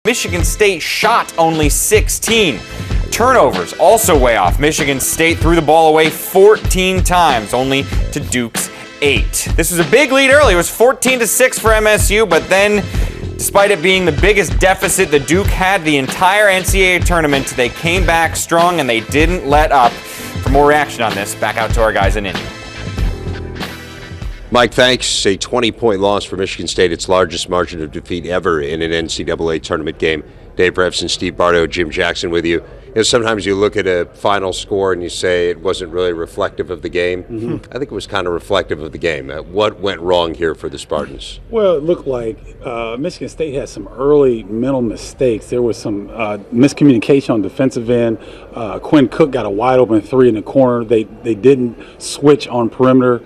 Michigan State shot only 16. Turnovers also way off. Michigan State threw the ball away 14 times, only to Duke's 8. This was a big lead early. It was 14-6 for MSU, but then, despite it being the biggest deficit the Duke had the entire NCAA tournament, they came back strong and they didn't let up. For more reaction on this, back out to our guys in Indy. Mike, thanks. A 20-point loss for Michigan State, its largest margin of defeat ever in an NCAA tournament game. Dave Revson, Steve Bardo, Jim Jackson with you. Sometimes you look at a final score and you say it wasn't really reflective of the game. I think it was kind of reflective of the game. What went wrong here for the Spartans? Well, it looked like Michigan State had some early mental mistakes. There was some miscommunication on defensive end. Quinn Cook got a wide open three in the corner. They didn't switch on perimeter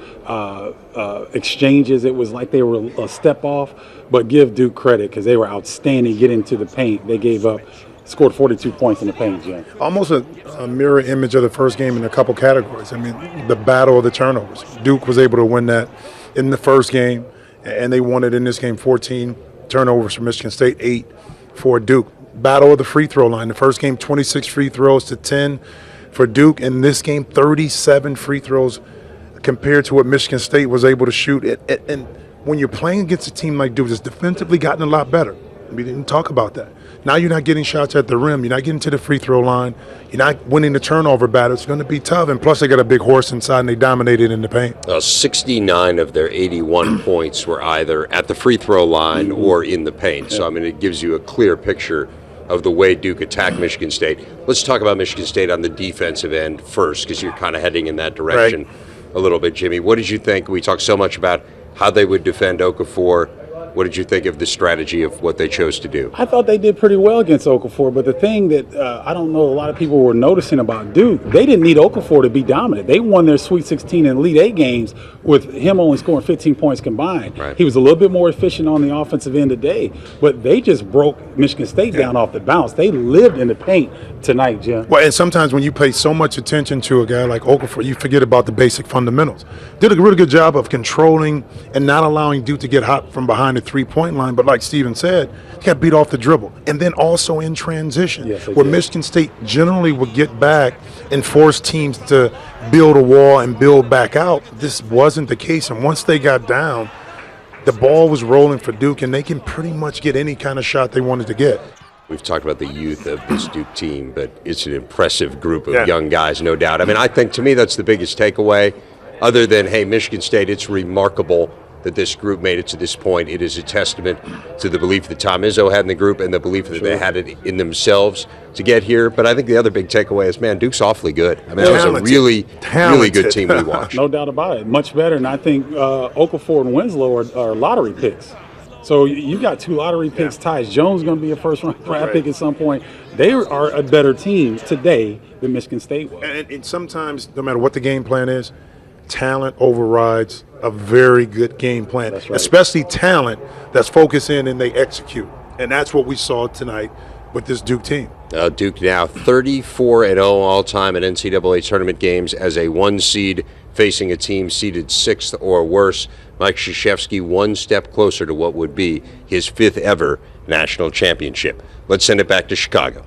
exchanges. It was like they were a step off. But give Duke credit because they were outstanding getting to the paint. They scored 42 points in the paint, Jim. Almost a mirror image of the first game in a couple categories. I mean, the battle of the turnovers. Duke was able to win that in the first game, and they won it in this game. 14 turnovers for Michigan State, 8 for Duke. Battle of the free throw line. The first game, 26 free throws to 10 for Duke. In this game, 37 free throws compared to what Michigan State was able to shoot. And when you're playing against a team like Duke, it's defensively gotten a lot better. We didn't talk about that. Now you're not getting shots at the rim. You're not getting to the free throw line. You're not winning the turnover battle. It's going to be tough. And plus, they got a big horse inside, and they dominated in the paint. 69 of their 81 points were either at the free throw line or in the paint. So, I mean, it gives you a clear picture of the way Duke attacked Michigan State. Let's talk about Michigan State on the defensive end first, because you're kind of heading in that direction a little bit, Jimmy. What did you think? We talked so much about how they would defend Okafor. What did you think of the strategy of what they chose to do? I thought they did pretty well against Okafor, but the thing that I don't know a lot of people were noticing about Duke, they didn't need Okafor to be dominant. They won their Sweet 16 and Elite 8 games with him only scoring 15 points combined. Right. He was a little bit more efficient on the offensive end today, but they just broke Michigan State down off the bounce. They lived in the paint tonight, Jim. Well, and sometimes when you pay so much attention to a guy like Okafor, you forget about the basic fundamentals. Did a really good job of controlling and not allowing Duke to get hot from behind the three-point line, but like Steven said, he got beat off the dribble. And then also in transition, where Michigan State generally would get back and force teams to build a wall and build back out. This wasn't the case. And once they got down, the ball was rolling for Duke, and they can pretty much get any kind of shot they wanted to get. We've talked about the youth of this Duke team, but it's an impressive group of young guys, no doubt. I mean, I think to me that's the biggest takeaway, other than, hey, Michigan State, it's remarkable that this group made it to this point. It is a testament to the belief that Tom Izzo had in the group and the belief that they had it in themselves to get here. But I think the other big takeaway is, man, Duke's awfully good. I mean, that was a really good team we watched. No doubt about it. Much better. And I think Okafor and Winslow are lottery picks. So you got 2 lottery picks. Tyus Jones is going to be a first-round draft pick at some point. They are a better team today than Michigan State was. And sometimes, no matter what the game plan is, talent overrides a very good game plan, especially talent that's focused in and they execute. And that's what we saw tonight with this Duke team. Duke now 34-0 all-time in NCAA tournament games as a 1 seed facing a team seeded 6th or worse. Mike Krzyzewski 1 step closer to what would be his 5th ever national championship. Let's send it back to Chicago.